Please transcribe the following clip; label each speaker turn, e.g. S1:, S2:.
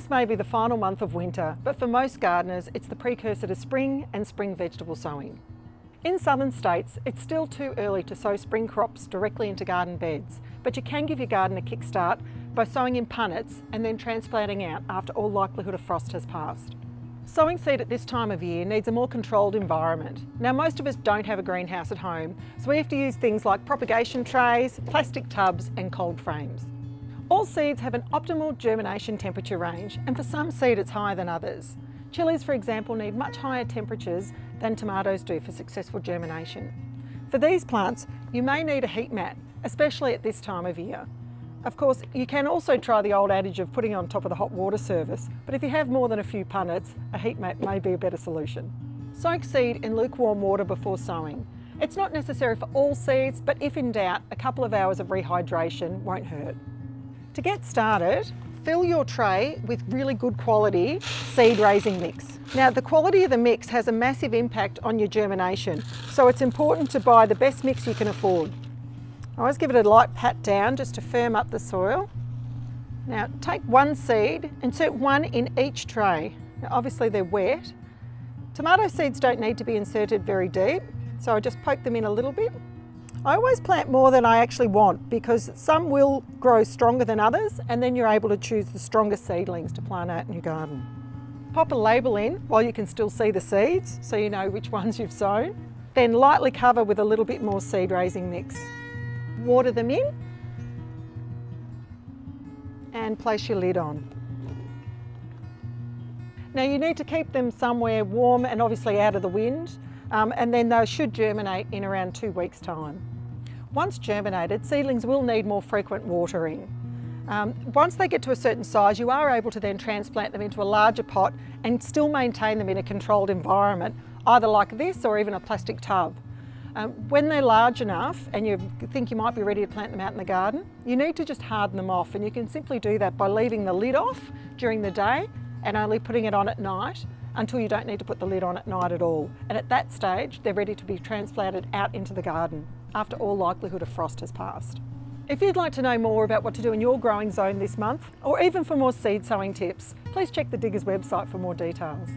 S1: This may be the final month of winter, but for most gardeners, it's the precursor to spring and spring vegetable sowing. In southern states, it's still too early to sow spring crops directly into garden beds, but you can give your garden a kickstart by sowing in punnets and then transplanting out after all likelihood of frost has passed. Sowing seed at this time of year needs a more controlled environment. Now, most of us don't have a greenhouse at home, so we have to use things like propagation trays, plastic tubs and cold frames. All seeds have an optimal germination temperature range, and for some seed it's higher than others. Chilies, for example, need much higher temperatures than tomatoes do for successful germination. For these plants, you may need a heat mat, especially at this time of year. Of course, you can also try the old adage of putting it on top of the hot water service, but if you have more than a few punnets, a heat mat may be a better solution. Soak seed in lukewarm water before sowing. It's not necessary for all seeds, but if in doubt, a couple of hours of rehydration won't hurt. To get started, fill your tray with really good quality seed raising mix. Now, the quality of the mix has a massive impact on your germination, so it's important to buy the best mix you can afford. I always give it a light pat down just to firm up the soil. Now, take one seed, insert one in each tray. Now, obviously they're wet. Tomato seeds don't need to be inserted very deep, so I just poke them in a little bit. I always plant more than I actually want because some will grow stronger than others, and then you're able to choose the stronger seedlings to plant out in your garden. Pop a label in while you can still see the seeds so you know which ones you've sown. Then lightly cover with a little bit more seed raising mix. Water them in and place your lid on. Now, you need to keep them somewhere warm and obviously out of the wind, and then they should germinate in around 2 weeks' time. Once germinated, seedlings will need more frequent watering. Once they get to a certain size, you are able to then transplant them into a larger pot and still maintain them in a controlled environment, either like this or even a plastic tub. When they're large enough and you think you might be ready to plant them out in the garden, you need to just harden them off, and you can simply do that by leaving the lid off during the day and only putting it on at night until you don't need to put the lid on at night at all. And at that stage, they're ready to be transplanted out into the garden after all likelihood of frost has passed. If you'd like to know more about what to do in your growing zone this month, or even for more seed sowing tips, please check the Diggers website for more details.